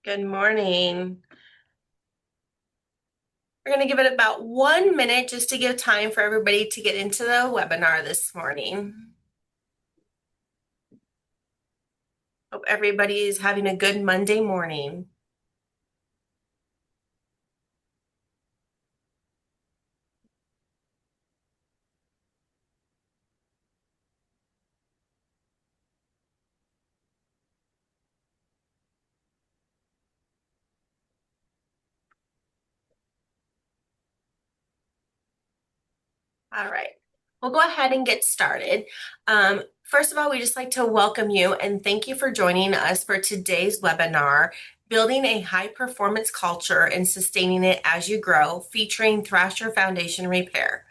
Good morning. We're going to give it about 1 minute just to give time for everybody to get into the webinar this morning. Hope everybody is having a good Monday morning. All right. We'll go ahead and get started. First of all, we just like to welcome you and thank you for joining us for today's webinar, Building a High Performance Culture and Sustaining It as You Grow, featuring Thrasher Foundation Repair.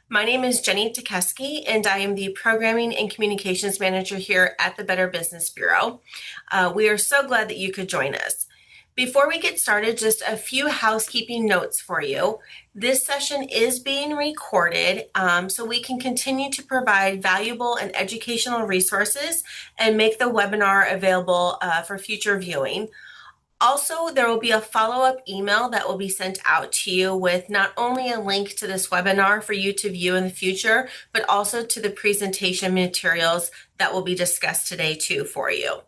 My name is Jenny Tukeski, and I am the Programming and Communications Manager here at the Better Business Bureau. We are so glad that you could join us. Before we get started, just a few housekeeping notes for you. This session is being recorded, so we can continue to provide valuable and educational resources and make the webinar available for future viewing. Also, there will be a follow-up email that will be sent out to you with not only a link to this webinar for you to view in the future, but also to the presentation materials that will be discussed today too for you.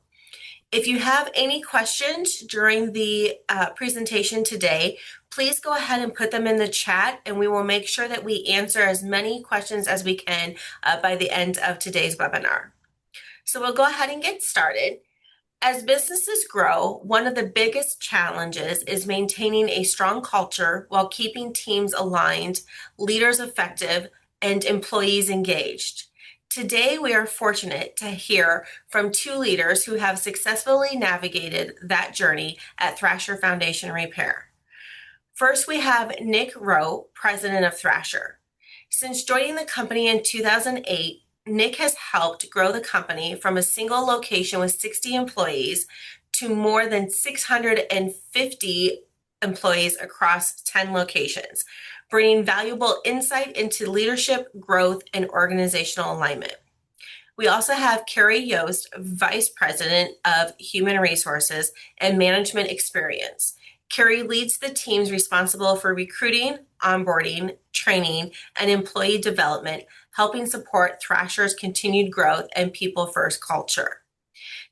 If you have any questions during the presentation today, please go ahead and put them in the chat and we will make sure that we answer as many questions as we can by the end of today's webinar. So we'll go ahead and get started. As businesses grow, one of the biggest challenges is maintaining a strong culture while keeping teams aligned, leaders effective, and employees engaged. Today, we are fortunate to hear from two leaders who have successfully navigated that journey at Thrasher Foundation Repair. First, we have Nick Rowe, president of Thrasher. Since joining the company in 2008, Nick has helped grow the company from a single location with 60 employees to more than 650 employees across 10 locations, bringing valuable insight into leadership, growth, and organizational alignment. We also have Carrie Yost, Vice President of Human Resources and Management Experience. Carrie leads the teams responsible for recruiting, onboarding, training, and employee development, helping support Thrasher's continued growth and people-first culture.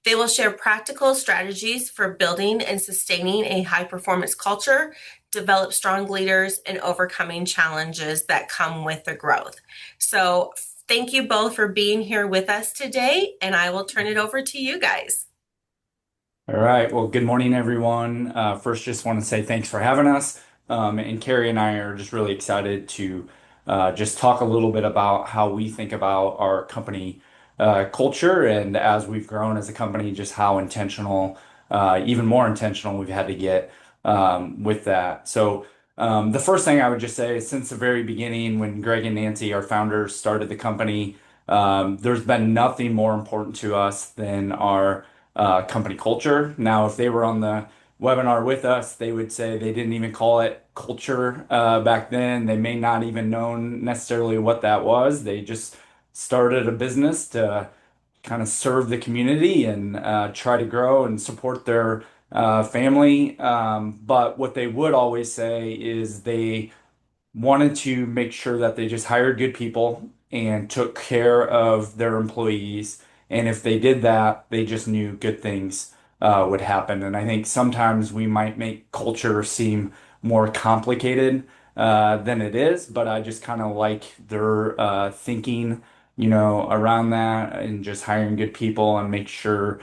They will share practical strategies for building and sustaining a high-performance culture, develop strong leaders, and overcoming challenges that come with the growth. So thank you both for being here with us today, and I will turn it over to you guys. All right. Well, good morning, everyone. First, just want to say thanks for having us. And Carrie and I are just really excited to just talk a little bit about how we think about our company culture and as we've grown as a company, just how intentional, even more intentional we've had to get with that. The first thing I would just say is since the very beginning, when Greg and Nancy, our founders, started the company, there's been nothing more important to us than our company culture. Now, if they were on the webinar with us, they would say they didn't even call it culture back then. They may not even known necessarily what that was. They just started a business to kind of serve the community and try to grow and support their family. But what they would always say is they wanted to make sure that they just hired good people and took care of their employees. And if they did that, they just knew good things would happen. And I think sometimes we might make culture seem more complicated than it is, but I just kind of like their thinking, around that and just hiring good people and make sure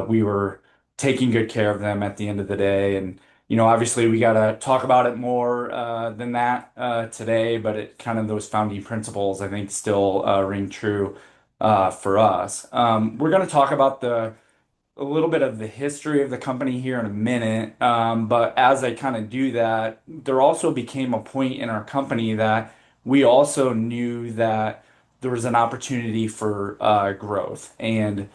we were taking good care of them at the end of the day. And obviously we got to talk about it more than that today, but it kind of those founding principles, I think, still ring true for us. We're going to talk about a little bit of the history of the company here in a minute. But as I kind of do that, there also became a point in our company that we also knew that there was an opportunity for growth. And,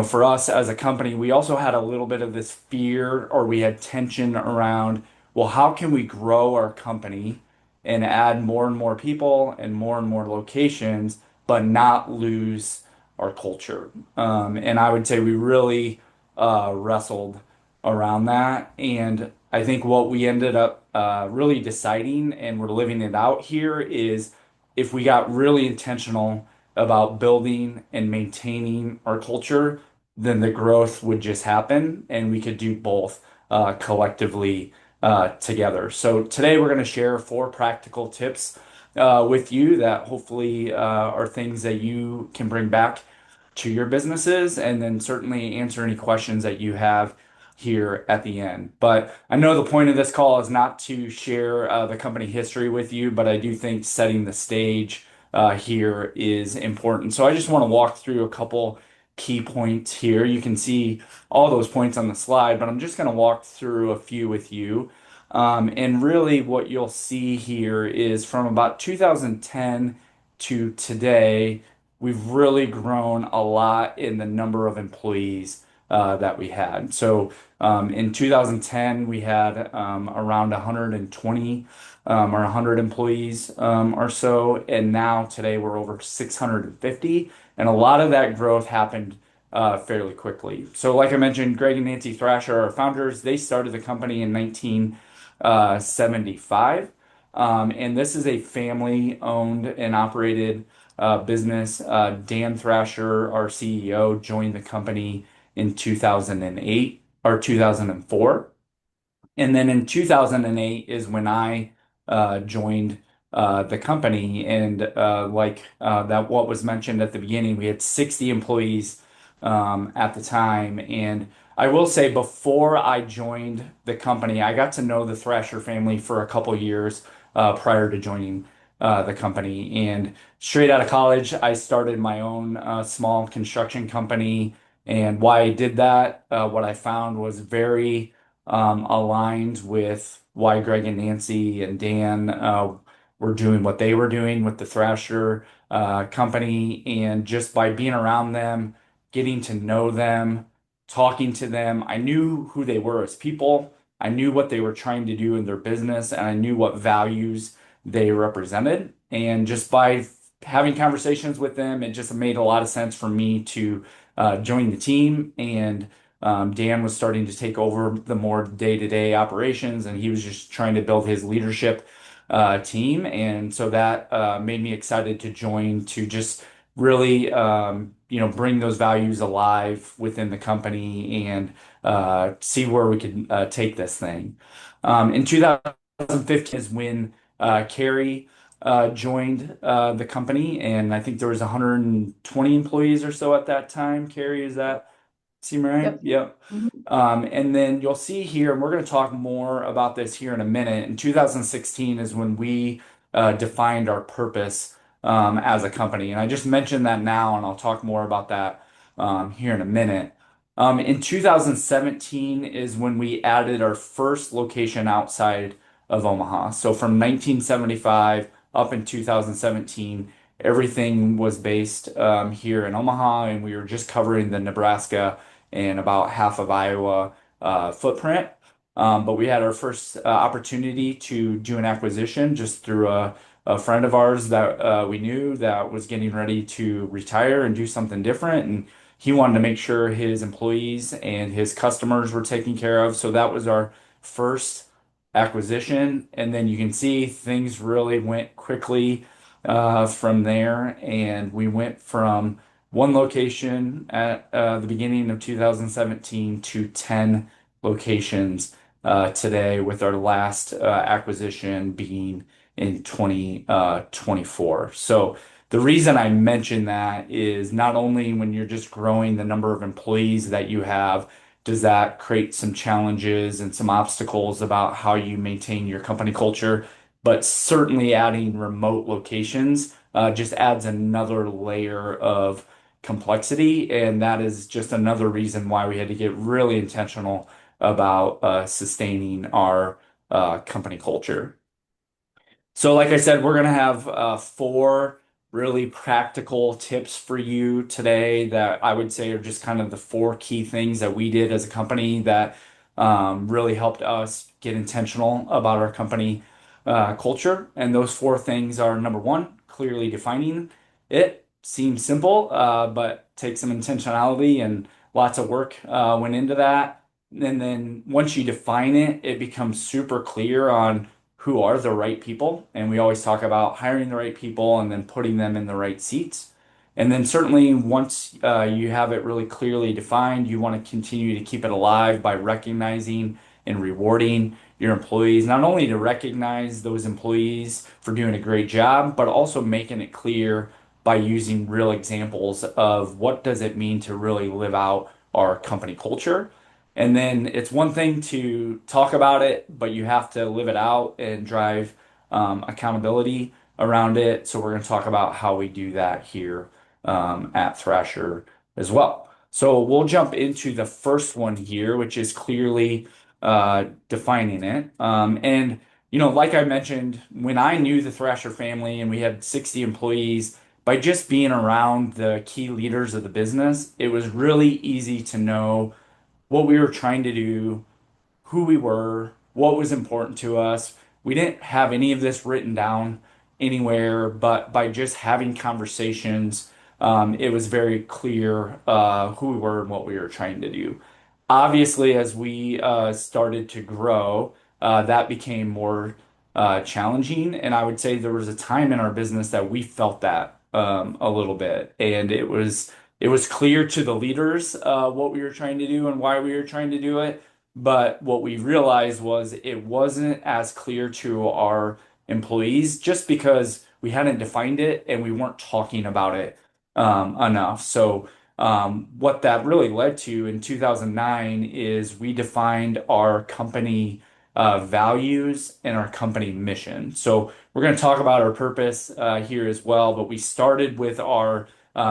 for us as a company, we also had a little bit of this fear or we had tension around, well, how can we grow our company and add more and more people and more locations, but not lose our culture? And I would say we really wrestled around that. And I think what we ended up really deciding, and we're living it out here, is if we got really intentional about building and maintaining our culture, then the growth would just happen and we could do both collectively together. So today we're going to share four practical tips with you that hopefully are things that you can bring back to your businesses, and then certainly answer any questions that you have here at the end. But I know the point of this call is not to share the company history with you, but I do think setting the stage here is important. So I just want to walk through a couple key points here. You can see all those points on the slide, but I'm just going to walk through a few with you. And really, what you'll see here is from about 2010 to today, we've really grown a lot in the number of employees that we had. So in 2010, we had around 120 or 100 employees or so, and now today we're over 650, and a lot of that growth happened fairly quickly. So, like I mentioned, Greg and Nancy Thrasher, our founders, they started the company in 1975. And this is a family owned and operated business. Dan Thrasher, our CEO, joined the company in 2008 or 2004. And then in 2008 is when I joined the company. And that, what was mentioned at the beginning, we had 60 employees at the time. And I will say, before I joined the company, I got to know the Thrasher family for a couple years prior to joining the company. And straight out of college, I started my own small construction company. And why I did that, what I found was very aligned with why Greg and Nancy and Dan were doing what they were doing with the Thrasher company. And just by being around them, getting to know them, talking to them, I knew who they were as people. I knew what they were trying to do in their business, and I knew what values they represented. And just by having conversations with them, it just made a lot of sense for me to join the team. And Dan was starting to take over the more day-to-day operations, and he was just trying to build his leadership team. And so that made me excited to join, to just really, bring those values alive within the company and see where we could take this thing. In 2015 is when Carrie joined the company, and I think there was 120 employees or so at that time. Carrie, is that seem right? Yep. Yep. Mhm. And then you'll see here, and we're going to talk more about this here in a minute. In 2016 is when we defined our purpose as a company. And I just mentioned that now, and I'll talk more about that here in a minute. In 2017 is when we added our first location outside of Omaha. So from 1975 up in 2017, everything was based here in Omaha, and we were just covering the Nebraska and about half of Iowa footprint. But we had our first opportunity to do an acquisition just through a friend of ours that we knew that was getting ready to retire and do something different. And he wanted to make sure his employees and his customers were taken care of. So that was our first acquisition. And then you can see things really went quickly from there. And we went from one location at the beginning of 2017 to 10 locations today, with our last acquisition being in 2024. So the reason I mention that is not only when you're just growing the number of employees that you have, does that create some challenges and some obstacles about how you maintain your company culture, but certainly adding remote locations just adds another layer of complexity. And that is just another reason why we had to get really intentional about sustaining our company culture. So, like I said, we're going to have four really practical tips for you today that I would say are just kind of the four key things that we did as a company that really helped us get intentional about our company culture. And those four things are: number one, clearly defining it. Seems simple, but takes some intentionality and lots of work went into that. And then once you define it, it becomes super clear on who are the right people. And we always talk about hiring the right people and then putting them in the right seats. And then certainly once you have it really clearly defined, you want to continue to keep it alive by recognizing and rewarding your employees, not only to recognize those employees for doing a great job, but also making it clear by using real examples of what does it mean to really live out our company culture. And then it's one thing to talk about it, but you have to live it out and drive accountability around it. So we're going to talk about how we do that here at Thrasher as well. So we'll jump into the first one here, which is clearly defining it. Like I mentioned, when I knew the Thrasher family and we had 60 employees, by just being around the key leaders of the business, it was really easy to know what we were trying to do, who we were, what was important to us. We didn't have any of this written down anywhere, but by just having conversations, it was very clear who we were and what we were trying to do. Obviously, as we started to grow, that became more challenging. And I would say there was a time in our business that we felt that a little bit. And it was clear to the leaders what we were trying to do and why we were trying to do it. But what we realized was it wasn't as clear to our employees just because we hadn't defined it and we weren't talking about it enough. So what that really led to in 2009 is we defined our company values and our company mission. So we're going to talk about our purpose here as well, but we started with our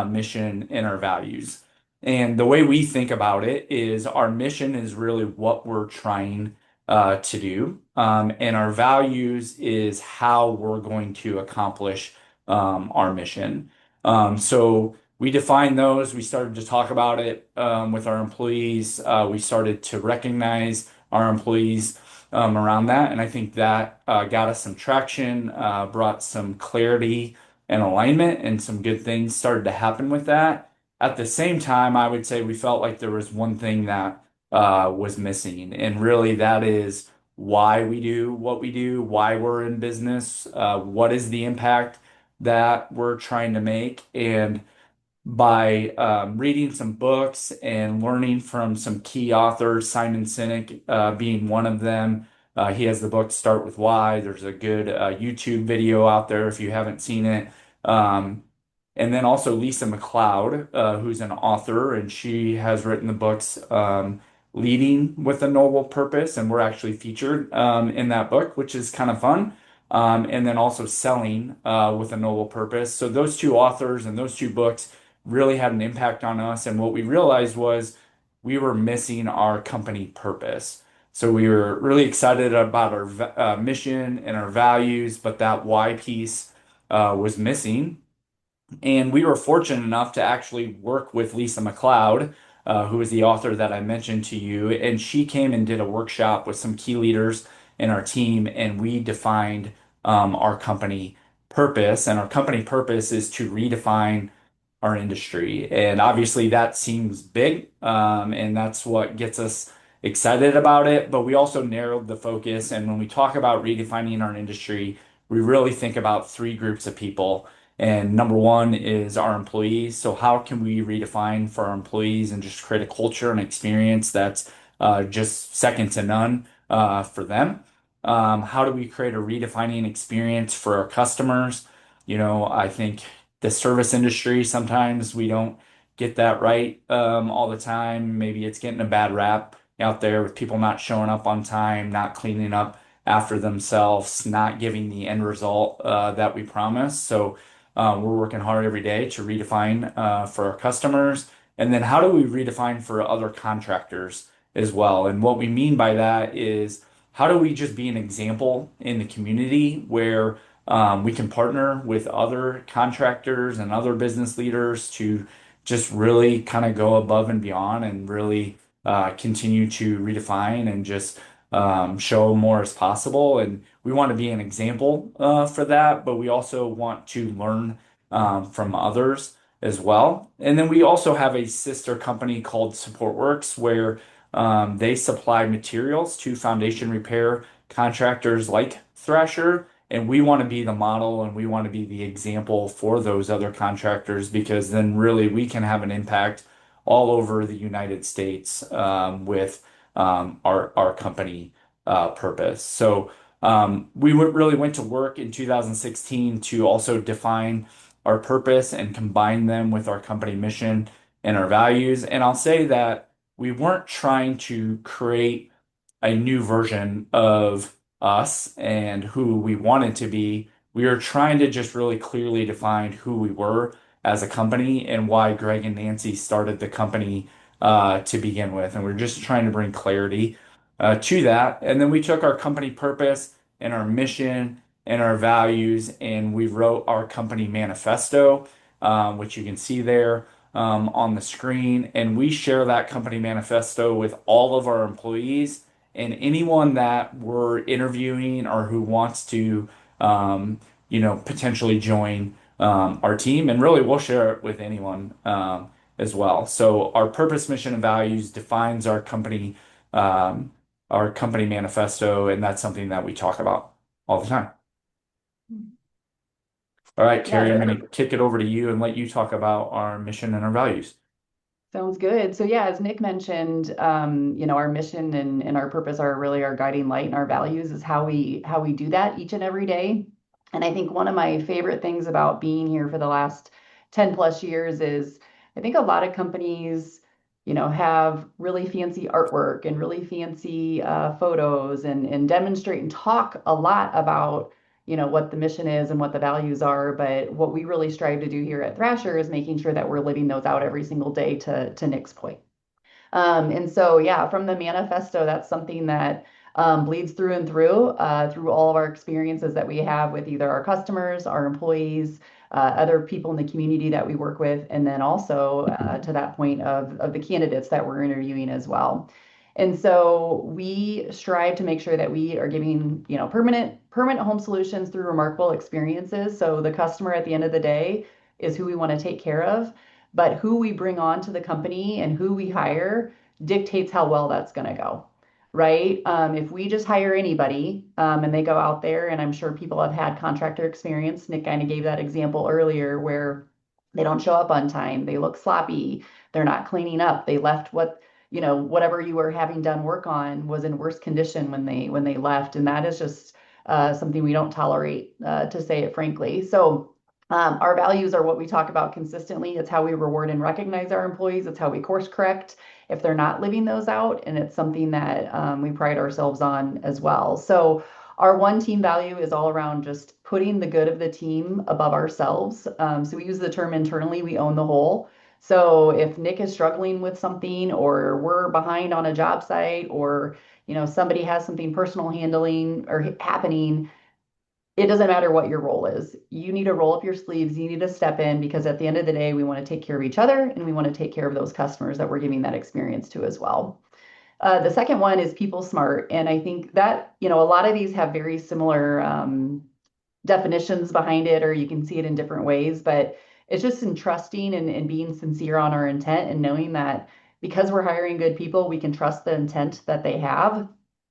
mission and our values. And the way we think about it is our mission is really what we're trying to do. And our values is how we're going to accomplish our mission. So we defined those. We started to talk about it with our employees. We started to recognize our employees around that. And I think that got us some traction, brought some clarity and alignment, and some good things started to happen with that. At the same time, I would say we felt like there was one thing that was missing, and really that is why we do what we do, why we're in business, what is the impact that we're trying to make, and by reading some books and learning from some key authors, Simon Sinek being one of them. He has the book Start With Why. There's a good YouTube video out there if you haven't seen it. Um, and then also Lisa McLeod, who's an author, and she has written the books Leading with a Noble Purpose, and we're actually featured in that book, which is kind of fun. And then also Selling with a Noble Purpose. So those two authors and those two books really had an impact on us. And what we realized was we were missing our company purpose. So we were really excited about our mission and our values, but that why piece was missing. And we were fortunate enough to actually work with Lisa McLeod, who is the author that I mentioned to you. And she came and did a workshop with some key leaders in our team, and we defined our company purpose. And our company purpose is to redefine our industry. And obviously, that seems big, and that's what gets us excited about it. But we also narrowed the focus. And when we talk about redefining our industry, we really think about three groups of people. And number one is our employees. So, how can we redefine for our employees and just create a culture and experience that's just second to none for them? How do we create a redefining experience for our customers? I think the service industry, sometimes we don't get that right all the time. Maybe it's getting a bad rap out there with people not showing up on time, not cleaning up after themselves, not giving the end result that we promise. So we're working hard every day to redefine for our customers. And then how do we redefine for other contractors as well? And what we mean by that is how do we just be an example in the community where we can partner with other contractors and other business leaders to just really kind of go above and beyond and really continue to redefine and just show more as possible. And we want to be an example for that, but we also want to learn from others as well. And then we also have a sister company called SupportWorks where They supply materials to foundation repair contractors like Thrasher, and we want to be the model and we want to be the example for those other contractors because then really we can have an impact all over the United States with our company purpose. So really went to work in 2016 to also define our purpose and combine them with our company mission and our values. And I'll say that we weren't trying to create a new version of us and who we wanted to be. We were trying to just really clearly define who we were as a company and why Greg and Nancy started the company to begin with. And we're just trying to bring clarity to that. And then we took our company purpose and our mission and our values, and we wrote our company manifesto, which you can see there on the screen. And we share that company manifesto with all of our employees and anyone that we're interviewing or who wants to, potentially join our team. And really, we'll share it with anyone as well. So our purpose, mission, and values defines um, our company manifesto, and that's something that we talk about all the time. All right, Yeah, Carrie, I'm going to kick it over to you and let you talk about our mission and our values. sounds good. So yeah, as Nick mentioned, our mission and our purpose are really our guiding light, and our values is how we do that each and every day. And I think one of my favorite things about being here for the last 10 plus years is I think a lot of companies, have really fancy artwork and really fancy photos and demonstrate and talk a lot about what the mission is and what the values are. But what we really strive to do here at Thrasher is making sure that we're living those out every single day, to Nick's point. And so, yeah, from the manifesto, that's something that bleeds through and through all of our experiences that we have with either our customers, our employees, other people in the community that we work with, and then also to that point of the candidates that we're interviewing as well. And so we strive to make sure that we are giving, permanent home solutions through remarkable experiences. So the customer at the end of the day is who we want to take care of, but who we bring on to the company and who we hire dictates how well that's going to go, right? If we just hire anybody and they go out there, and I'm sure people have had contractor experience. Nick kind of gave that example earlier where they don't show up on time, they look sloppy, they're not cleaning up, they left whatever you were having done work on was in worse condition when they left, and that is just something we don't tolerate, to say it frankly. So our values are what we talk about consistently. It's how we reward and recognize our employees. It's how we course correct if they're not living those out. And it's something that we pride ourselves on as well. So our one team value is all around just putting the good of the team above ourselves. So we use the term internally, we own the whole. So if Nick is struggling with something, or we're behind on a job site, or somebody has something personal handling or happening, it doesn't matter what your role is. You need to roll up your sleeves. You need to step in, because at the end of the day, we want to take care of each other and we want to take care of those customers that we're giving that experience to as well. The second one is people smart. And I think that, a lot of these have very similar definitions behind it, or you can see it in different ways, but it's just in trusting and being sincere on our intent, and knowing that because we're hiring good people, we can trust the intent that they have.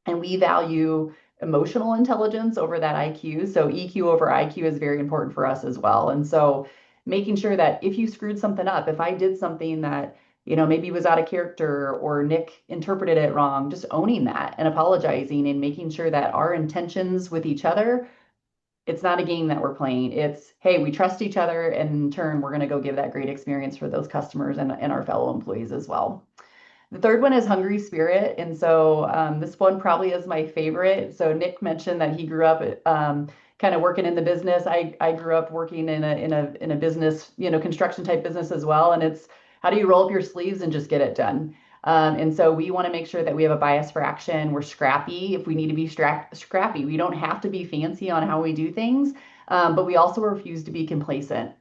And we value emotional intelligence over that IQ. So EQ over IQ is very important for us as well. And so making sure that if you screwed something up, if I did something that, maybe was out of character or Nick interpreted it wrong, just owning that and apologizing and making sure that our intentions with each other, it's not a game that we're playing. It's, hey, we trust each other, and in turn, we're going to go give that great experience for those customers and our fellow employees as well. The third one is hungry spirit. And so this one probably is my favorite. So Nick mentioned that he grew up kind of working in the business. I grew up working in a business, construction type business as well. And it's, how do you roll up your sleeves and just get it done? And so we want to make sure that we have a bias for action. We're scrappy if we need to be scrappy. We don't have to be fancy on how we do things, but we also refuse to be complacent.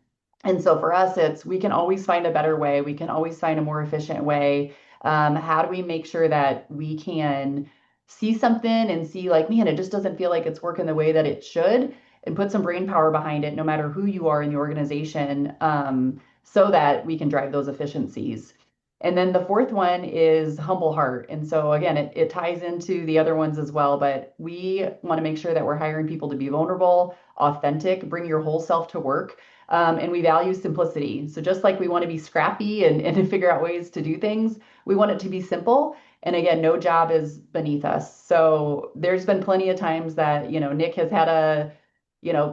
And so for us, it's, we can always find a better way. We can always find a more efficient way. How do we make sure that we can see something and see like, man, it just doesn't feel like it's working the way that it should, and put some brain power behind it, no matter who you are in the organization, so that we can drive those efficiencies. And then the fourth one is humble heart. And so again, it ties into the other ones as well, but we want to make sure that we're hiring people to be vulnerable, authentic, bring your whole self to work. And we value simplicity. So just like we want to be scrappy and figure out ways to do things, we want it to be simple. And again, no job is beneath us. So there's been plenty of times that, Nick has had a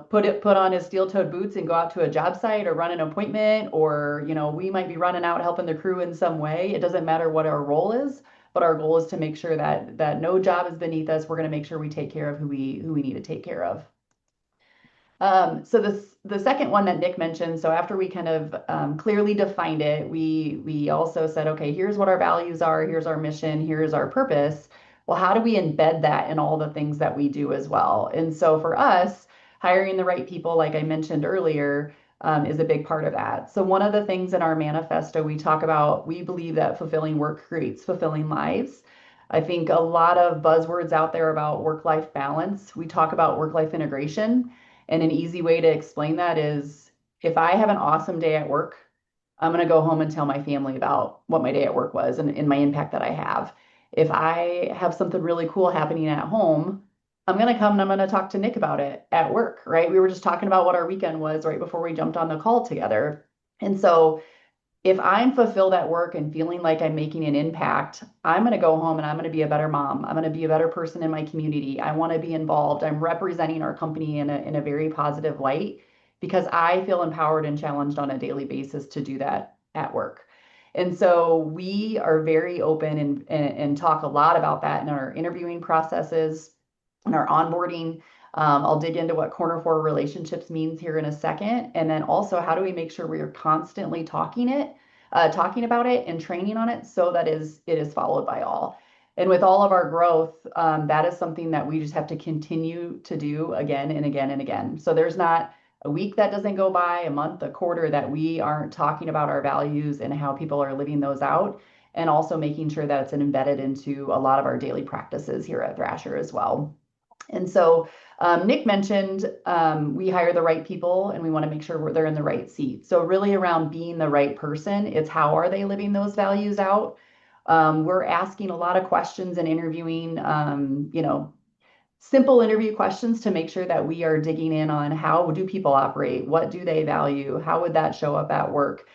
put on his steel-toed boots and go out to a job site or run an appointment, or, we might be running out helping the crew in some way. It doesn't matter what our role is, but our goal is to make sure that no job is beneath us. We're going to make sure we take care of who we need to take care of. So the second one that Nick mentioned, so after we kind of clearly defined it, we also said, okay, here's what our values are, here's our mission, here's our purpose. Well, how do we embed that in all the things that we do as well? And so for us, hiring the right people, like I mentioned earlier, is a big part of that. So one of the things in our manifesto we talk about, we believe that fulfilling work creates fulfilling lives. I think a lot of buzzwords out there about work-life balance. We talk about work-life integration. And an easy way to explain that is if I have an awesome day at work, I'm going to go home and tell my family about what my day at work was and my impact that I have. If I have something really cool happening at home, I'm going to come and I'm going to talk to Nick about it at work, right? We were just talking about what our weekend was right before we jumped on the call together. And so if I'm fulfilled at work and feeling like I'm making an impact, I'm going to go home and I'm going to be a better mom. I'm going to be a better person in my community. I want to be involved. I'm representing our company in a very positive light because I feel empowered and challenged on a daily basis to do that at work. And so we are very open and talk a lot about that in our interviewing processes and our onboarding. I'll dig into what Corner for Relationships means here in a second. And then also, how do we make sure we are constantly talking about it and training on it so that it is followed by all. And with all of our growth, that is something that we just have to continue to do again and again and again. So there's not a week that doesn't go by, a month, a quarter that we aren't talking about our values and how people are living those out. And also making sure that it's embedded into a lot of our daily practices here at Thrasher as well. And so Nick mentioned we hire the right people and we want to make sure they're in the right seat. So really around being the right person, it's how are they living those values out? We're asking a lot of questions and interviewing, simple interview questions to make sure that we are digging in on how do people operate? What do they value? How would that show up at work?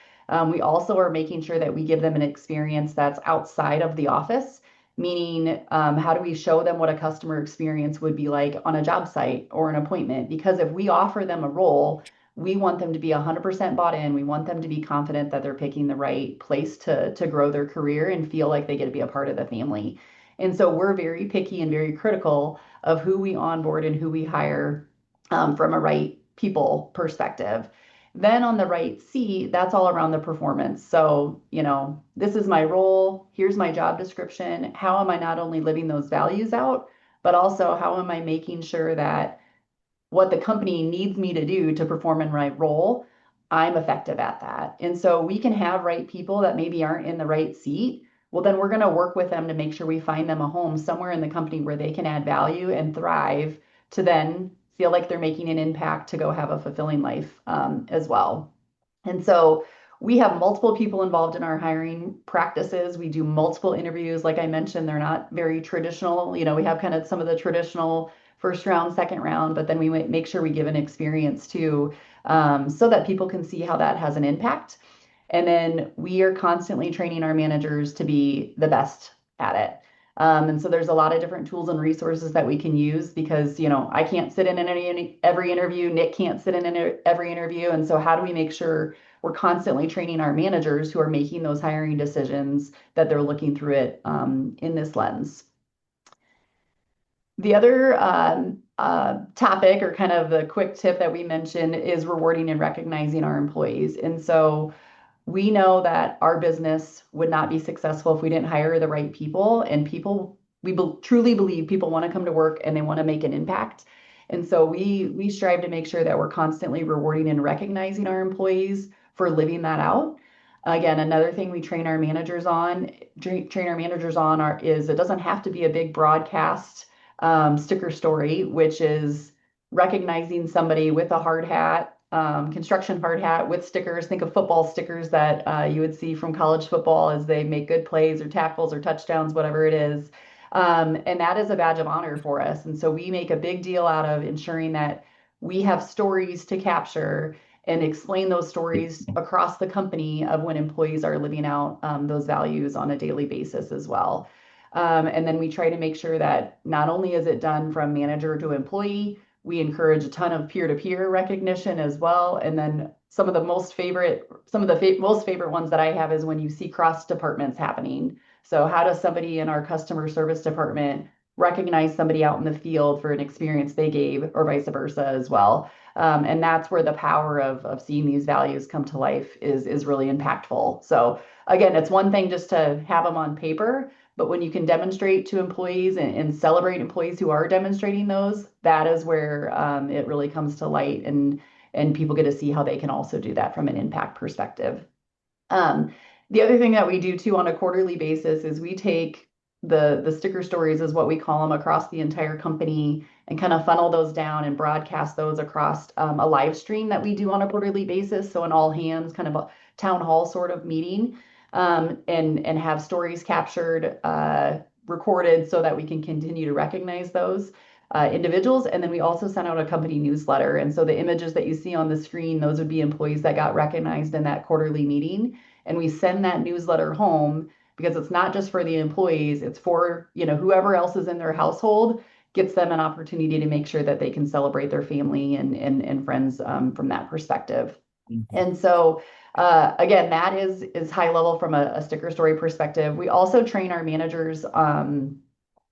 We also are making sure that we give them an experience that's outside of the office, meaning how do we show them what a customer experience would be like on a job site or an appointment? Because if we offer them a role, we want them to be 100% bought in. We want them to be confident that they're picking the right place to grow their career and feel like they get to be a part of the family. And so we're very picky and very critical of who we onboard and who we hire from a right people perspective. Then on the right C, that's all around the performance. So, this is my role. Here's my job description. How am I not only living those values out, but also how am I making sure that what the company needs me to do to perform in my role, I'm effective at that. And so we can have right people that maybe aren't in the right seat. Well, then we're going to work with them to make sure we find them a home somewhere in the company where they can add value and thrive to then feel like they're making an impact to go have a fulfilling life as well. And so we have multiple people involved in our hiring practices. We do multiple interviews. Like I mentioned, they're not very traditional. We have kind of some of the traditional first round, second round, but then we make sure we give an experience too, so that people can see how that has an impact. And then we are constantly training our managers to be the best at it. And so there's a lot of different tools and resources that we can use because, I can't sit in every interview. Nick can't sit in every interview. And so how do we make sure we're constantly training our managers who are making those hiring decisions that they're looking through it in this lens? The other topic or kind of the quick tip that we mentioned is rewarding and recognizing our employees. And so we know that our business would not be successful if we didn't hire the right people, and we truly believe people want to come to work and they want to make an impact. And so we strive to make sure that we're constantly rewarding and recognizing our employees for living that out. Again, another thing we train our managers on is it doesn't have to be a big broadcast sticker story, which is recognizing somebody with a hard hat construction hard hat with stickers. Think of football stickers that you would see from college football as they make good plays or tackles or touchdowns, whatever it is. And that is a badge of honor for us. And so we make a big deal out of ensuring that we have stories to capture and explain those stories across the company of when employees are living out those values on a daily basis as well. And then we try to make sure that not only is it done from manager to employee, we encourage a ton of peer-to-peer recognition as well. And then some of the most favorite ones that I have is when you see cross departments happening. So how does somebody in our customer service department recognize somebody out in the field for an experience they gave, or vice versa as well? And that's where the power of seeing these values come to life is really impactful. So again, it's one thing just to have them on paper, but when you can demonstrate to employees and celebrate employees who are demonstrating those, that is where it really comes to light, and people get to see how they can also do that from an impact perspective. Um, the other thing that we do too on a quarterly basis is we take the sticker stories, is what we call them, across the entire company and kind of funnel those down and broadcast those across a live stream that we do on a quarterly basis. So an all hands kind of a town hall sort of meeting, and have stories captured, recorded so that we can continue to recognize those individuals. And then we also sent out a company newsletter. And so the images that you see on the screen, those would be employees that got recognized in that quarterly meeting. And we send that newsletter home because it's not just for the employees, it's for, whoever else is in their household, gets them an opportunity to make sure that they can celebrate their family and friends from that perspective. And so again, that is high level from a sticker story perspective. We also train our managers on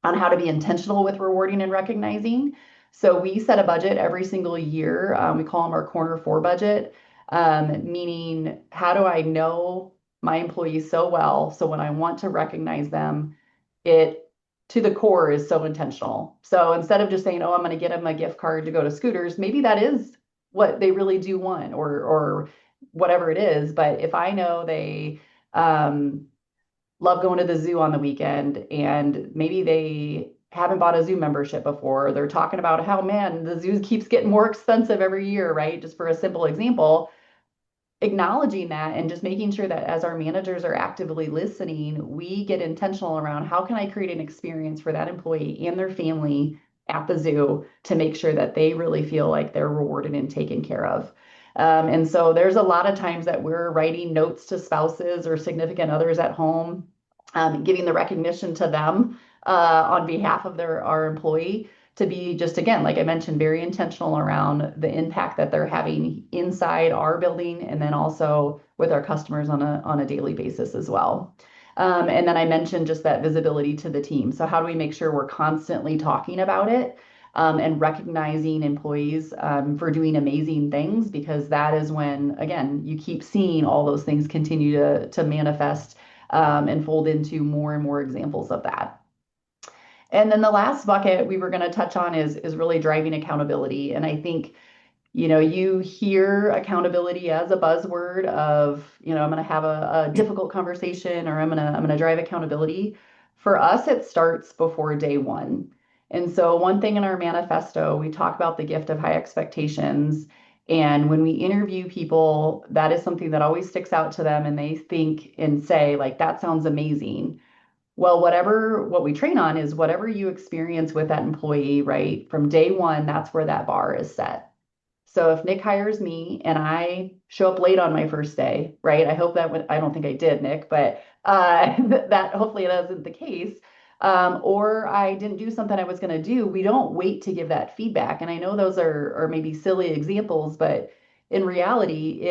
how to be intentional with rewarding and recognizing. So we set a budget every single year. We call them our corner four budget, meaning how do I know my employees so well? So when I want to recognize them, it to the core is so intentional. So instead of just saying, oh, I'm going to get them a gift card to go to Scooters, maybe that is what they really do want, or whatever it is. But if I know they love going to the zoo on the weekend, and maybe they haven't bought a zoo membership before, they're talking about how, man, the zoo keeps getting more expensive every year, right? Just for a simple example, acknowledging that and just making sure that as our managers are actively listening, we get intentional around how can I create an experience for that employee and their family at the zoo to make sure that they really feel like they're rewarded and taken care of. And so there's a lot of times that we're writing notes to spouses or significant others at home, giving the recognition to them on behalf of our employee, to be just, again, like I mentioned, very intentional around the impact that they're having inside our building and then also with our customers on a daily basis as well. And then I mentioned just that visibility to the team. So how do we make sure we're constantly talking about it, and recognizing employees for doing amazing things? Because that is when, again, you keep seeing all those things continue to manifest and fold into more and more examples of that. And then the last bucket we were going to touch on is really driving accountability. And I think, you hear accountability as a buzzword of, I'm going to have a difficult conversation, or I'm going to drive accountability. For us, it starts before day one. And so one thing in our manifesto, we talk about the gift of high expectations. And when we interview people, that is something that always sticks out to them, and they think and say, like, that sounds amazing. Well, what we train on is whatever you experience with that employee, right? From day one, that's where that bar is set. So if Nick hires me and I show up late on my first day, right? I hope I don't think I did, Nick, but that hopefully that isn't the case. Or I didn't do something I was going to do. We don't wait to give that feedback. And I know those are maybe silly examples, but in reality,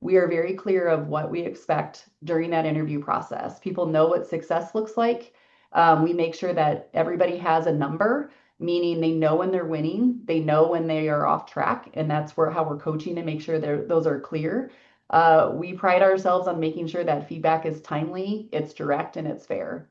we are very clear of what we expect during that interview process. People know what success looks like. We make sure that everybody has a number, meaning they know when they're winning, they know when they are off track, and that's how we're coaching to make sure those are clear. We pride ourselves on making sure that feedback is timely, it's direct, and it's fair.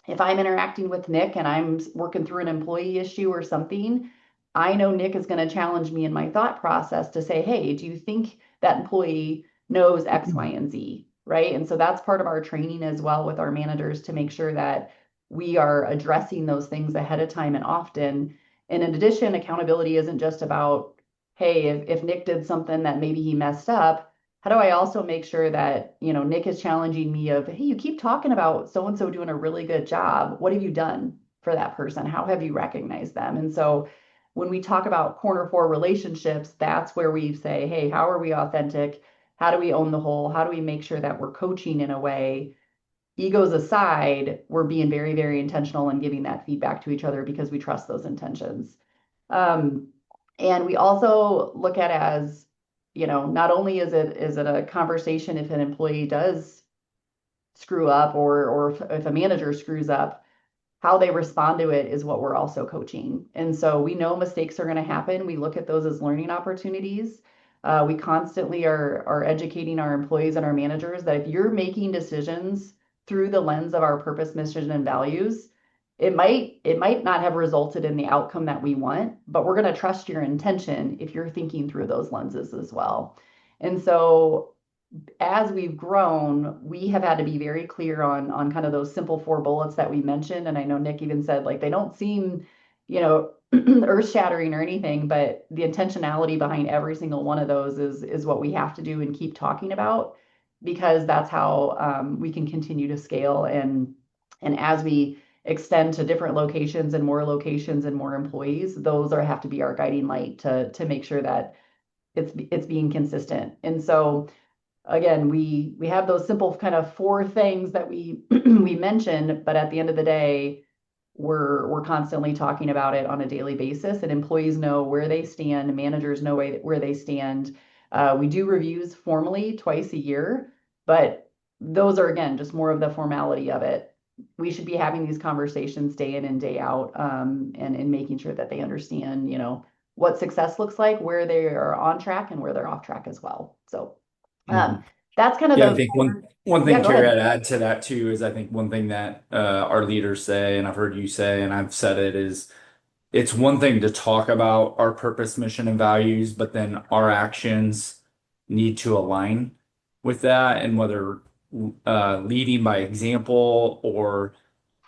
If I'm interacting with Nick and I'm working through an employee issue or something, I know Nick is going to challenge me in my thought process to say, hey, do you think that employee knows X, Y, and Z, right? And so that's part of our training as well with our managers, to make sure that we are addressing those things ahead of time and often. And in addition, accountability isn't just about, hey, if Nick did something that maybe he messed up, how do I also make sure that, Nick is challenging me of, hey, you keep talking about so and so doing a really good job. What have you done for that person? How have you recognized them? And so when we talk about corner four relationships, that's where we say, hey, how are we authentic? How do we own the whole? How do we make sure that we're coaching in a way, egos aside, we're being very, very intentional and giving that feedback to each other because we trust those intentions. Um, and we also look at as, not only is it a conversation if an employee does screw up or if a manager screws up, how they respond to it is what we're also coaching. And so we know mistakes are going to happen. We look at those as learning opportunities. We constantly are educating our employees and our managers that if you're making decisions through the lens of our purpose, mission, and values, it might not have resulted in the outcome that we want, but we're going to trust your intention if you're thinking through those lenses as well. And so as we've grown, we have had to be very clear on kind of those simple four bullets that we mentioned. And I know Nick even said like they don't seem, earth shattering or anything, but the intentionality behind every single one of those is what we have to do and keep talking about because that's how we can continue to scale and as we extend to different locations and more employees, those are have to be our guiding light to make sure that it's being consistent. And so again, we have those simple kind of four things that we we mentioned, but at the end of the day, we're constantly talking about it on a daily basis, and employees know where they stand, managers know where they stand. We do reviews formally twice a year, but those are again just more of the formality of it. We should be having these conversations day in and day out, and making sure that they understand, what success looks like, where they are on track, and where they're off track as well. So. Um, Mhm. that's kind of Yeah, I the think four. one Yeah, thing, go Carrie, ahead. I'd add to that too is I think one thing that our leaders say, and I've heard you say, and I've said it, is it's one thing to talk about our purpose, mission, and values, but then our actions need to align with that, and whether leading by example or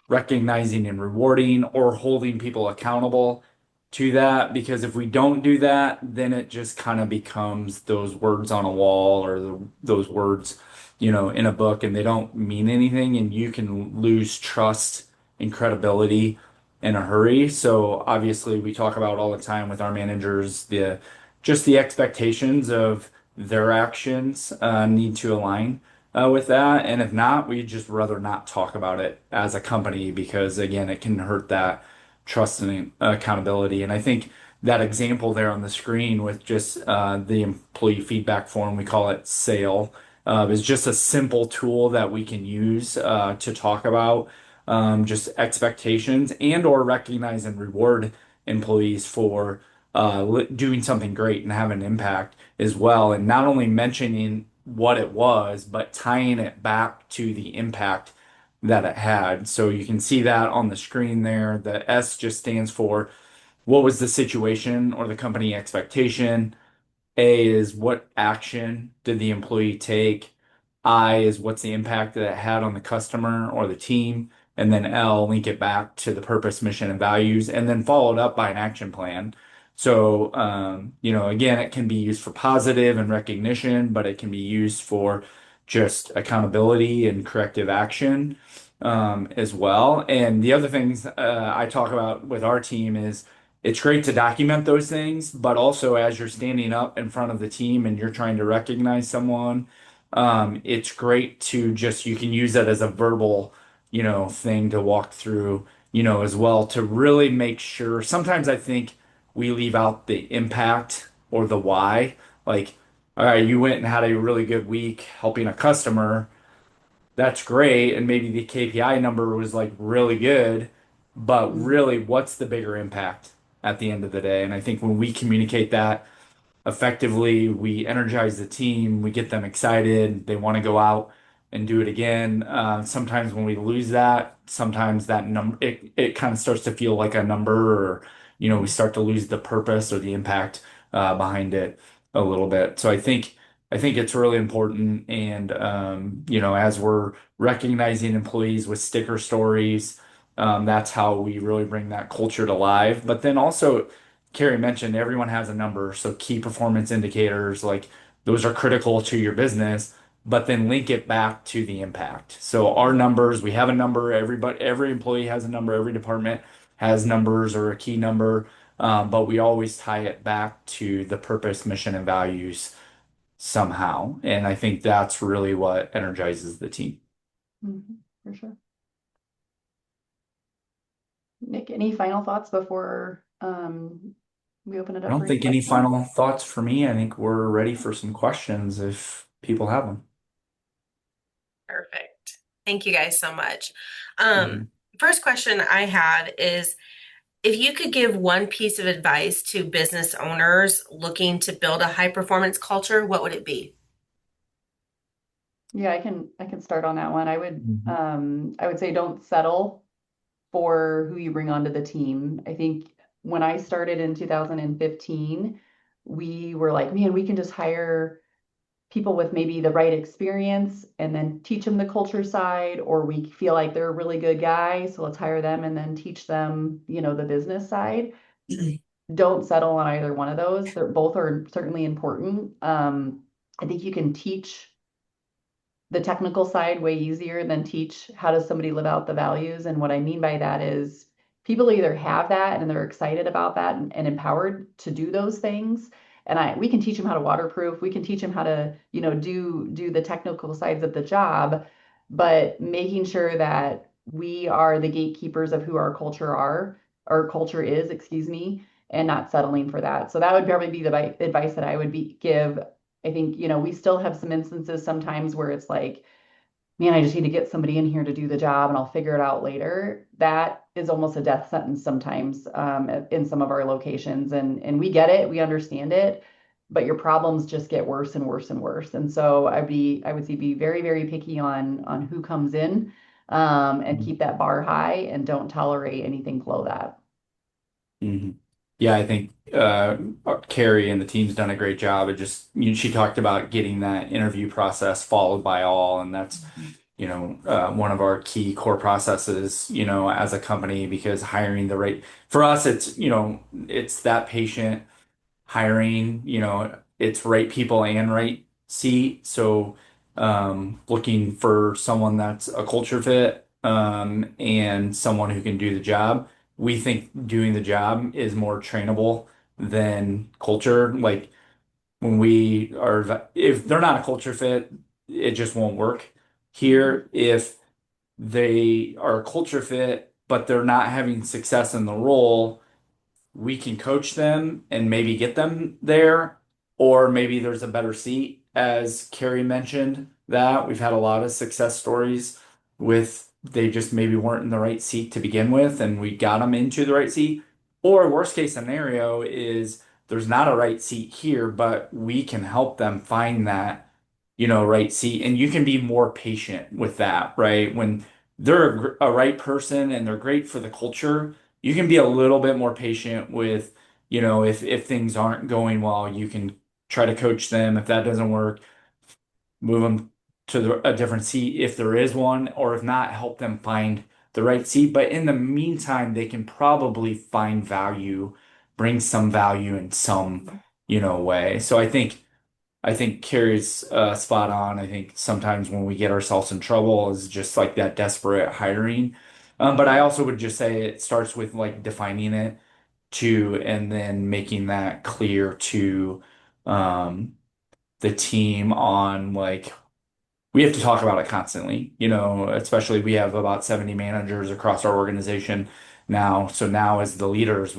recognizing and rewarding or holding people accountable to that. Because if we don't do that, then it just kind of becomes those words on a wall or those words, in a book, and they don't mean anything, and you can lose trust and credibility in a hurry. So obviously we talk about all the time with our managers, the expectations of their actions need to align with that. And if not, we'd just rather not talk about it as a company because, again, it can hurt that trust and accountability. And I think that example there on the screen with just the employee feedback form, we call it SAIL, is just a simple tool that we can use to talk about just expectations and or recognize and reward employees for doing something great and having an impact as well. And not only mentioning what it was, but tying it back to the impact that it had. So you can see that on the screen there. The S just stands for what was the situation or the company expectation. A is what action did the employee take? I is what's the impact that it had on the customer or the team? And then L, link it back to the purpose, mission, and values, and then followed up by an action plan. So, again, it can be used for positive and recognition, but it can be used for just accountability and corrective action, as well. And the other things I talk about with our team is it's great to document those things, but also as you're standing up in front of the team and you're trying to recognize someone, it's great to just, you can use that as a verbal, thing to walk through, as well to really make sure. Sometimes I think we leave out the impact or the why. Like, all right, you went and had a really good week helping a customer, that's great. And maybe the KPI number was like really good, but Mhm. really, what's the bigger impact at the end of the day? And I think when we communicate that effectively, we energize the team, we get them excited, they want to go out and do it again. Sometimes when we lose that, sometimes that number it kind of starts to feel like a number, or we start to lose the purpose or the impact behind it a little bit. So I think it's really important, and as we're recognizing employees with sticker stories, that's how we really bring that culture to life. But then also Carrie mentioned, everyone has a number. So key performance indicators, like those are critical to your business, but then link it back to the impact. So our numbers, we have a number, every employee has a number, every department has numbers or a key number, but we always tie it back to the purpose, mission, and values somehow. And I think that's really what energizes the team. For sure. Nick, any final thoughts before we open it I up for don't any think any questions? final thoughts for me. I think we're ready for some questions if people have them. Perfect. Thank you guys so much. Um, Mhm. First question I had is if you could give one piece of advice to business owners looking to build a high performance culture, what would it be? Yeah, I can start on that one. Mhm. I would say don't settle for who you bring onto the team. I think when I started in 2015, we were like, man, we can just hire people with maybe the right experience and then teach them the culture side, or we feel like they're a really good guy, so let's hire them and then teach them, the business side. Don't settle on either one of those. They're both are certainly important. I think you can teach the technical side way easier than teach how does somebody live out the values. And what I mean by that is people either have that and they're excited about that and empowered to do those things. And we can teach them how to waterproof. We can teach them how to, do the technical sides of the job, but making sure that we are the gatekeepers of who our culture is, excuse me, and not settling for that. So that would probably be the advice that I would give. I think, we still have some instances sometimes where it's like, man, I just need to get somebody in here to do the job and I'll figure it out later. That is almost a death sentence sometimes in some of our locations. And we get it, we understand it, but your problems just get worse and worse and worse. And so I would say be very, very picky on who comes in and keep that bar high and don't tolerate anything below that. Mhm. Yeah, I think Carrie and the team's done a great job. She talked about getting that interview process followed by all, and that's, one of our key core processes, as a company, because hiring for us, it's that patient hiring, it's right people and right seat. So, looking for someone that's a culture fit, and someone who can do the job. We think doing the job is more trainable than culture. Like if they're not a culture fit, it just won't work Mhm. here. If they are a culture fit, but they're not having success in the role, we can coach them and maybe get them there, or maybe there's a better seat. As Carrie mentioned, that we've had a lot of success stories with they just maybe weren't in the right seat to begin with, and we got them into the right seat. Or worst case scenario is there's not a right seat here, but we can help them find that, right seat. And you can be more patient with that, right? When they're a right person and they're great for the culture, you can be a little bit more patient with, if things aren't going well, you can try to coach them. If that doesn't work, move them to a different seat if there is one, or if not, help them find the right seat. But in the meantime, they can probably find value, bring some value in some, way. So I think Carrie's spot on. I think sometimes when we get ourselves in trouble is just like that desperate hiring. But I also would just say it starts with like defining it too, and then making that clear to um, the team on like we have to talk about it constantly, especially we have about 70 managers across our organization now. So now as the leaders,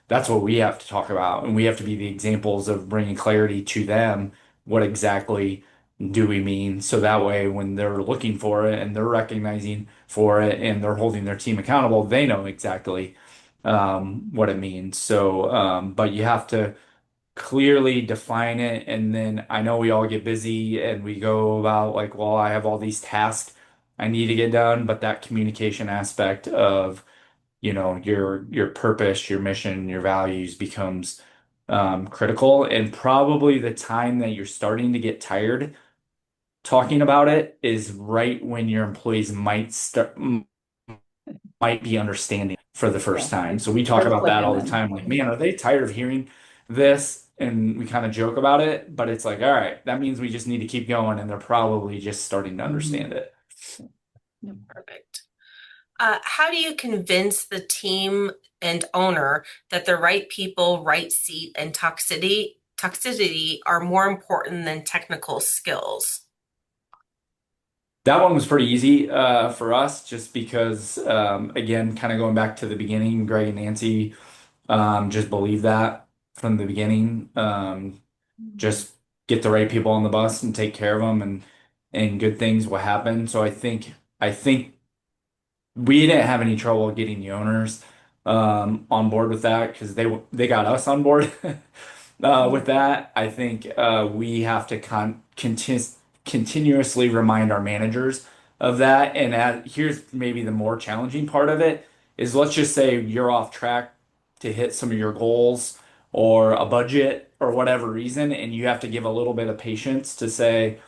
that's what we have to talk about. And we have to be the examples of bringing clarity to them. What exactly do we mean? So that way, when they're looking for it and they're recognizing for it and they're holding their team accountable, they know exactly what it means. So, but you have to clearly define it. And then I know we all get busy and we go about like, well, I have all these tasks I need to get done, but that communication aspect of, your purpose, your mission, your values becomes critical. And probably the time that you're starting to get tired talking about it is right when your employees might be understanding for the Yeah. first time. So we talk Starts about that clicking all the then. time. Like, man, are they tired of hearing this? And we kind of joke about it, but it's like, all right, that means we just need to keep going, and they're probably just starting to understand Mhm. it. Yep. Perfect. How do you convince the team and owner that the right people, right seat, and toxicity are more important than technical skills? That one was pretty easy for us, just because, again, kind of going back to the beginning, Greg and Nancy just believe that from the beginning. Just get the right people on the bus and take care of them, and good things will happen. So I think we didn't have any trouble getting the owners on board with that because they got us on board with Mhm. that. I think we have to continuously remind our managers of that. And here's maybe the more challenging part of it is, let's just say you're off track to hit some of your goals or a budget or whatever reason, and you have to give a little bit of patience to say,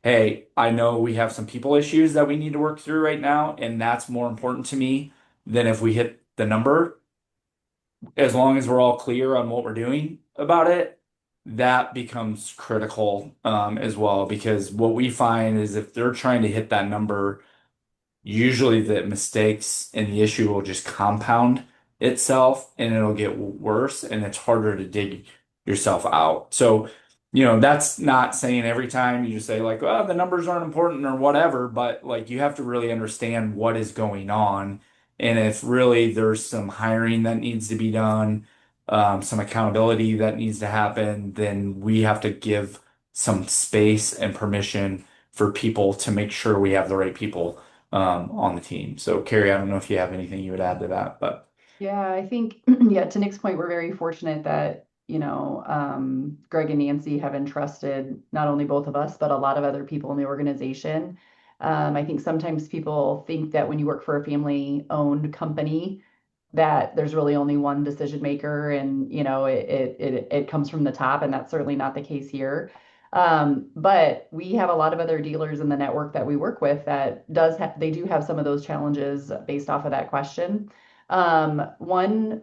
hey, I know we have some people issues that we need to work through right now, and that's more important to me than if we hit the number. As long as we're all clear on what we're doing about it, that becomes critical as well. Because what we find is if they're trying to hit that number, usually the mistakes and the issue will just compound itself and it'll get worse and it's harder to dig yourself out. So, that's not saying every time you just say like, well, the numbers aren't important or whatever, but like you have to really understand what is going on. And if really there's some hiring that needs to be done, some accountability that needs to happen, then we have to give some space and permission for people to make sure we have the right people on the team. So, Carrie, I don't know if you have anything you would add to that, but Yeah, I think, yeah, to Nick's point, we're very fortunate that, Greg and Nancy have entrusted not only both of us, but a lot of other people in the organization. I think sometimes people think that when you work for a family-owned company, that there's really only one decision maker and, it comes from the top, and that's certainly not the case here. But we have a lot of other dealers in the network that we work with that they do have some of those challenges based off of that question. One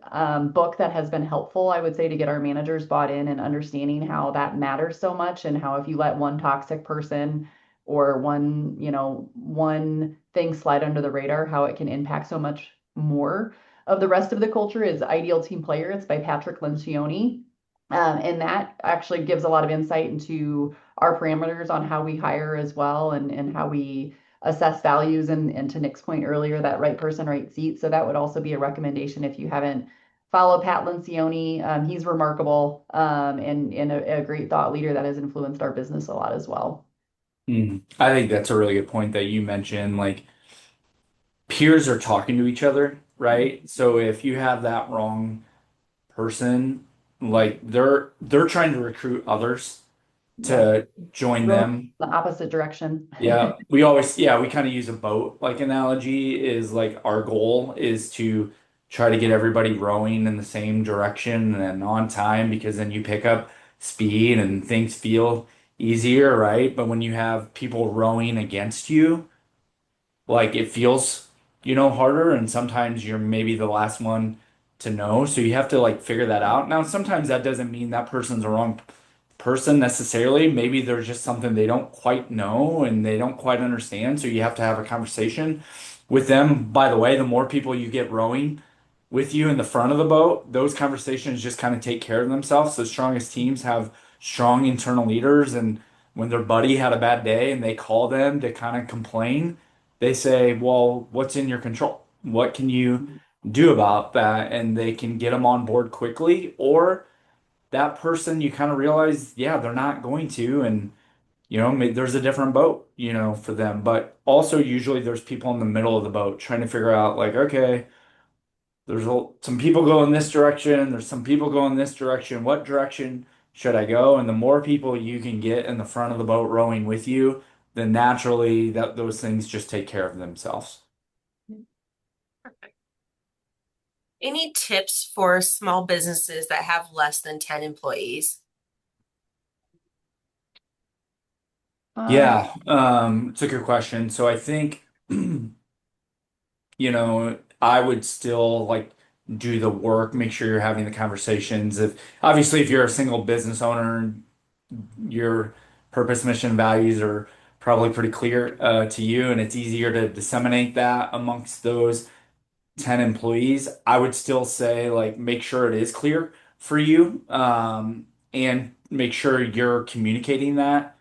book that has been helpful, I would say, to get our managers bought in and understanding how that matters so much, and how if you let one toxic person or one thing slide under the radar, how it can impact so much more of the rest of the culture, is Ideal Team Player. It's by Patrick Lencioni. And that actually gives a lot of insight into our parameters on how we hire as well, and how we assess values, and to Nick's point earlier, that right person, right seat. So that would also be a recommendation if you haven't followed Pat Lencioni. He's remarkable, and a great thought leader that has influenced our business a lot as well. I think that's a really good point that you mentioned. Like peers are talking to each other, right? So if you have that wrong person, like they're trying to recruit others Yep. to join Rowing them. in the opposite direction. We kind of use a boat like analogy is like our goal is to try to get everybody rowing in the same direction and on time because then you pick up speed and things feel easier, right? But when you have people rowing against you, like it feels, harder and sometimes you're maybe the last one to know. So you have to like figure that out. Now, sometimes that doesn't mean that person's the wrong person necessarily. Maybe there's just something they don't quite know and they don't quite understand. So you have to have a conversation with them. By the way, the more people you get rowing with you in the front of the boat, those conversations just kind of take care of themselves. The strongest teams have strong internal leaders. And when their buddy had a bad day and they call them to kind of complain, they say, well, what's in your control? What can you do about that? And they can get them on board quickly. Or that person, you kind of realize, yeah, they're not going to. And, there's a different boat, for them. But also, usually there's people in the middle of the boat trying to figure out, like, okay, some people go in this direction, there's some people go in this direction. What direction should I go? And the more people you can get in the front of the boat rowing with you, then naturally that those things just take care of themselves. Any tips for small businesses that have less than 10 employees? Um, Yeah, it's a good question. So I think, I would still like do the work, make sure you're having the conversations. If obviously if you're a single business owner, your purpose, mission, values are probably pretty clear to you, and it's easier to disseminate that amongst those 10 employees. I would still say like make sure it is clear for you, and make sure you're communicating that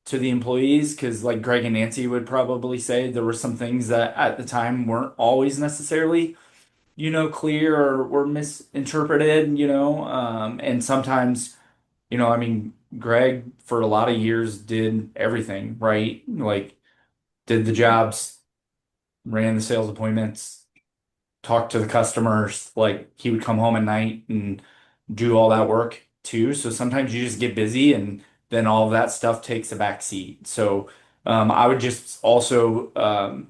to the employees because like Greg and Nancy would probably say there were some things that at the time weren't always necessarily, clear or were misinterpreted, and sometimes, I mean, Greg for a lot of years did everything, right? Like did the jobs, ran the sales appointments, talk to the customers. Like he would come home at night and do all that work too. So sometimes you just get busy and then all of that stuff takes a back seat. So I would just also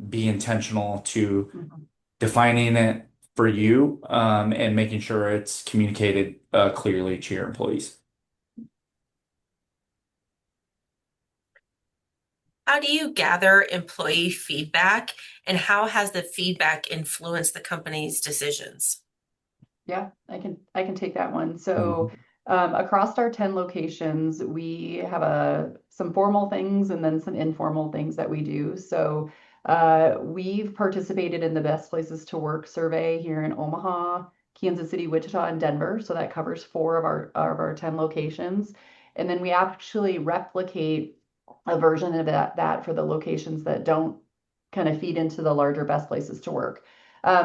be intentional to Mhm. defining it for you, and making sure it's communicated clearly to your employees. How do you gather employee feedback, and how has the feedback influenced the company's decisions? Yeah, I can take that one. So Mhm. across our 10 locations, we have some formal things and then some informal things that we do. So we've participated in the Best Places to Work survey here in Omaha, Kansas City, Wichita, and Denver. So that covers four of our 10 locations. And then we actually replicate a version of that for the locations that don't kind of feed into the larger Best Places to Work.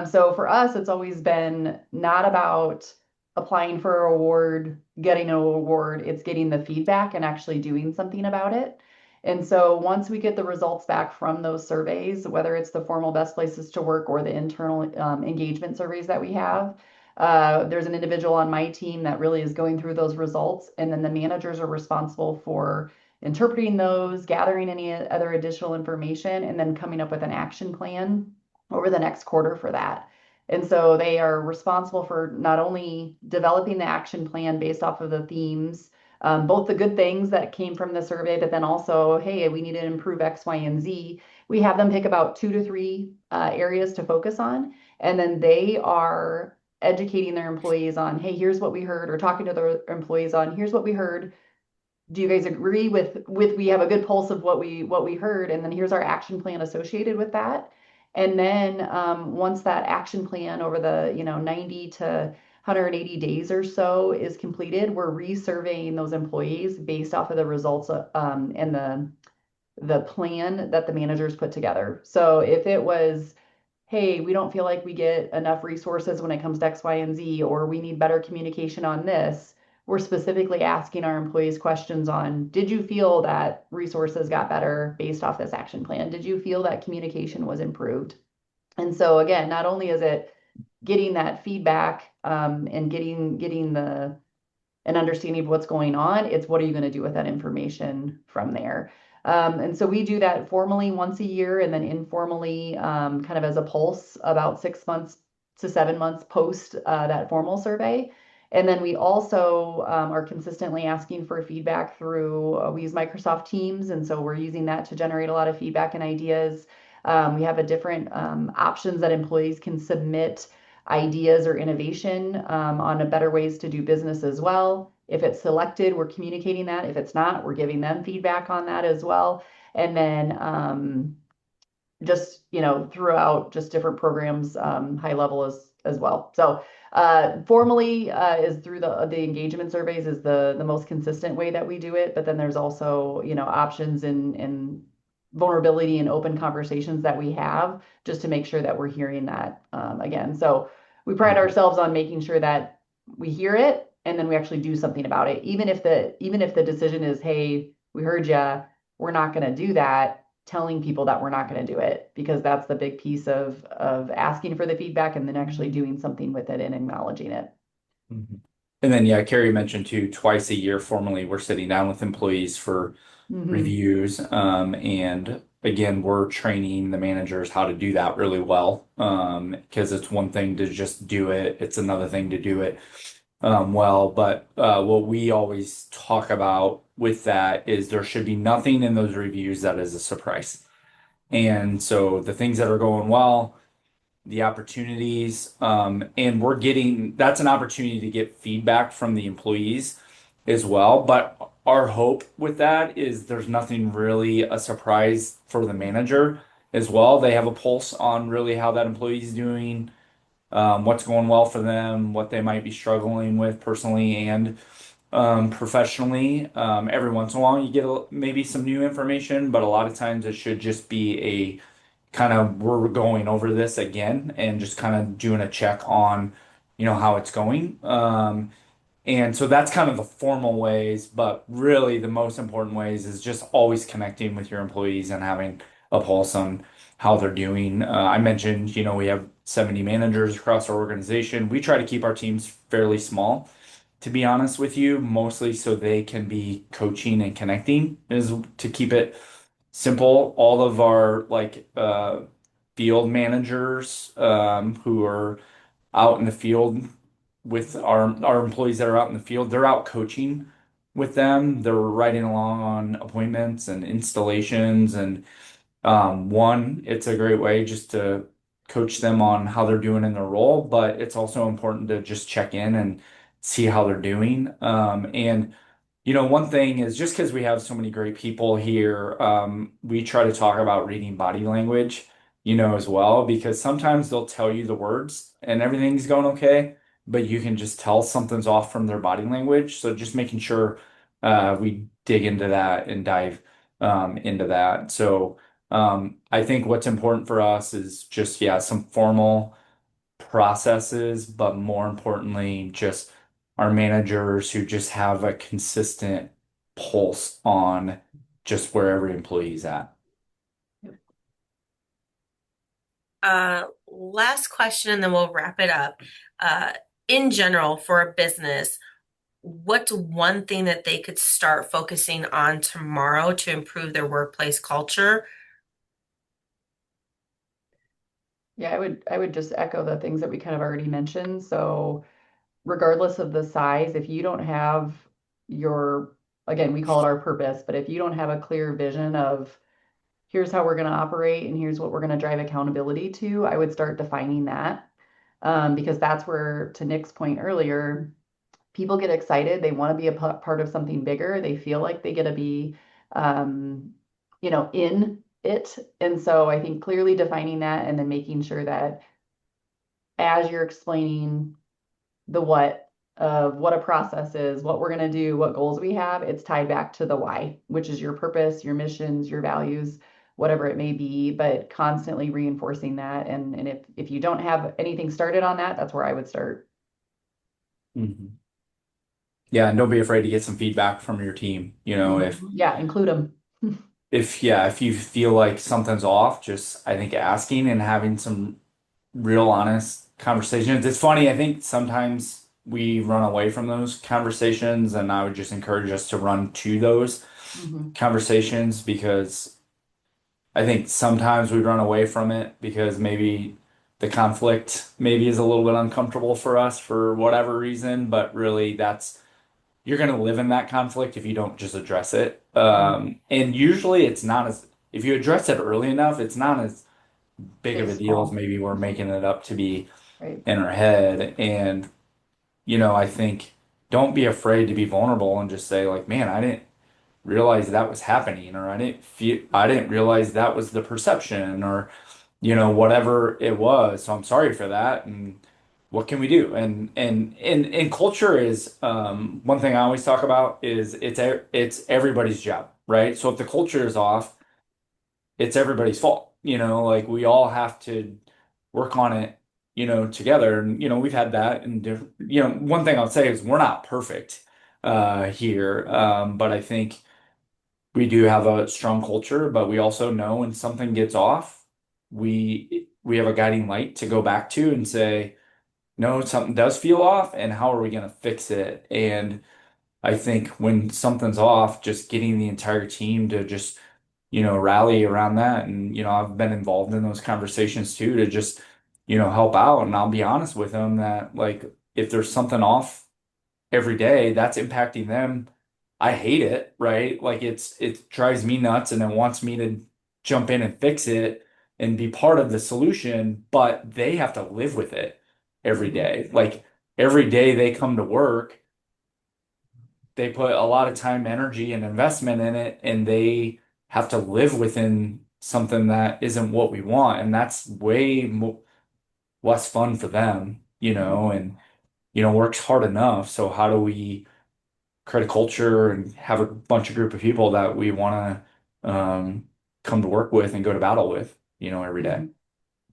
So for us, it's always been not about applying for an award, getting an award, it's getting the feedback and actually doing something about it. And so once we get the results back from those surveys, whether it's the formal Best Places to Work or the internal engagement surveys that we have, there's an individual on my team that really is going through those results, and then the managers are responsible for interpreting those, gathering any other additional information, and then coming up with an action plan over the next quarter for that. And so they are responsible for not only developing the action plan based off of the themes, both the good things that came from the survey, but then also, hey, we need to improve X, Y, and Z. We have them pick about 2 to 3 areas to focus on, and then they are educating their employees on, hey, here's what we heard, or talking to their employees on, here's what we heard. Do you guys agree with we have a good pulse of what we heard, and then here's our action plan associated with that. And then once that action plan over the 90 to 180 days or so is completed, we're resurveying those employees based off of the results and the plan that the managers put together. So if it was, hey, we don't feel like we get enough resources when it comes to X, Y, and Z, or we need better communication on this, we're specifically asking our employees questions on, did you feel that resources got better based off this action plan? Did you feel that communication was improved? And so again, not only is it getting that feedback and getting the an understanding of what's going on. It's what are you going to do with that information from there? And so we do that formally once a year and then informally, kind of as a pulse about 6 months to 7 months post that formal survey. And then we also are consistently asking for feedback through, we use Microsoft Teams. And so we're using that to generate a lot of feedback and ideas. We have a different options that employees can submit ideas or innovation on a better ways to do business as well. If it's selected, we're communicating that. If it's not, we're giving them feedback on that as well. And then just throughout just different programs, high level as well. So formally is through the engagement surveys is the most consistent way that we do it. But then there's also options and vulnerability and open conversations that we have just to make sure that we're hearing that again. So we pride Mhm. ourselves on making sure that we hear it and then we actually do something about it. Even if the decision is, hey, we heard you, we're not going to do that, telling people that we're not going to do it, because that's the big piece of asking for the feedback and then actually doing something with it and acknowledging it. Mhm. And then, yeah, Carrie mentioned too, twice a year formally, we're sitting down with employees for Hmm. reviews. And again, we're training the managers how to do that really well. Because it's one thing to just do it, it's another thing to do it well. But what we always talk about with that is there should be nothing in those reviews that is a surprise. And so the things that are going well, the opportunities, and that's an opportunity to get feedback from the employees as well. But our hope with that is there's nothing really a surprise for the manager as well. They have a pulse on really how that employee is doing, what's going well for them, what they might be struggling with personally and professionally. Every once in a while, you get maybe some new information, but a lot of times it should just be a kind of we're going over this again and just kind of doing a check on, how it's going. And so that's kind of the formal ways, but really the most important ways is just always connecting with your employees and having a pulse on how they're doing. I mentioned, we have 70 managers across our organization. We try to keep our teams fairly small, to be honest with you, mostly so they can be coaching and connecting, is to keep it simple. All of our field managers who are out in the field with our employees that are out in the field. They're out coaching with them. They're riding along on appointments and installations. And it's a great way just to coach them on how they're doing in their role, but it's also important to just check in and see how they're doing. And one thing is just because we have so many great people here, we try to talk about reading body language, as well, because sometimes they'll tell you the words and everything's going okay, but you can just tell something's off from their body language. So just making sure we dig into that and dive into that. So I think what's important for us is just, yeah, some formal processes, but more importantly, just our managers who just have a consistent pulse on just where every employee is at. Last question, and then we'll wrap it up. Uh, in general, for a business, what's one thing that they could start focusing on tomorrow to improve their workplace culture? Yeah, I would just echo the things that we kind of already mentioned. So regardless of the size, if you don't have your, again, we call it our purpose, but if you don't have a clear vision of here's how we're going to operate and here's what we're going to drive accountability to, I would start defining that. Because that's where, to Nick's point earlier, people get excited. They want to be a part of something bigger. They feel like they get to be, um, in it. And so I think clearly defining that and then making sure that as you're explaining the what of what a process is, what we're going to do, what goals we have, it's tied back to the why, which is your purpose, your missions, your values, whatever it may be, but constantly reinforcing that. And if you don't have anything started on that, that's where I would start. Mhm. Yeah, and don't be afraid to get some feedback from your team. Yeah, include them. If you feel like something's off, just I think asking and having some real honest conversations. It's funny, I think sometimes we run away from those conversations, and I would just encourage us to run to those Hmm. conversations because I think sometimes we run away from it because maybe the conflict maybe is a little bit uncomfortable for us for whatever reason, but really you're going to live in that conflict if you don't just address it. Hmm. And usually it's not as, if you address it early enough, it's not as big of a deal as Tasteful. maybe we're making it up to be Right. in our head. And, I think don't be afraid to be vulnerable and just say like, man, I didn't realize that was happening, or I didn't realize that was the perception, or, whatever it was. So I'm sorry for that. And what can we do? And culture is, one thing I always talk about is it's everybody's job, right? So if the culture is off, it's everybody's fault. Like we all have to work on it, together. And, we've had that and different, one thing I'll say is we're not perfect here. But I think we do have a strong culture, but we also know when something gets off, we have a guiding light to go back to and say, no, something does feel off, and how are we going to fix it? And I think when something's off, just getting the entire team to just, rally around that. And, I've been involved in those conversations too, to just, help out. And I'll be honest with them that, like, if there's something off every day that's impacting them, I hate it, right? Like it drives me nuts and it wants me to jump in and fix it. and be part of the solution, but they have to live with it every Mhm. day. Like every day they come to work, they put a lot of time, energy, and investment in it, and they have to live within something that isn't what we want. And that's way mo less fun for them, Mhm. and works hard enough. So how do we create a culture and have a bunch of group of people that we want to come to work with and go to battle with, every day?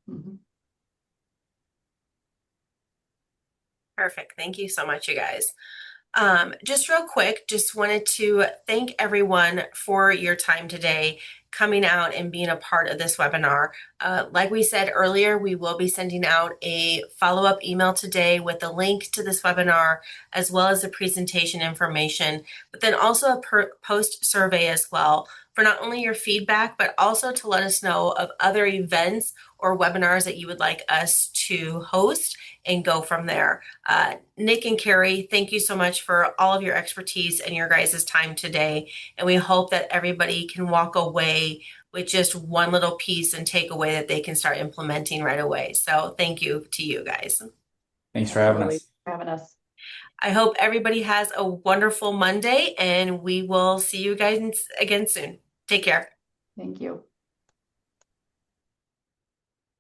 Mhm. Mhm. Perfect. Thank you so much, you guys. Just real quick, just wanted to thank everyone for your time today, coming out and being a part of this webinar. Like we said earlier, we will be sending out a follow-up email today with a link to this webinar, as well as the presentation information, but then also a post survey as well for not only your feedback, but also to let us know of other events or webinars that you would like us to host and go from there. Nick and Carrie, thank you so much for all of your expertise and your guys' time today. And we hope that everybody can walk away with just one little piece and take away that they can start implementing right away. So thank you to you guys. Thanks for having Absolutely. us. For having us. I hope everybody has a wonderful Monday and we will see you guys again soon. Take care. Thank you.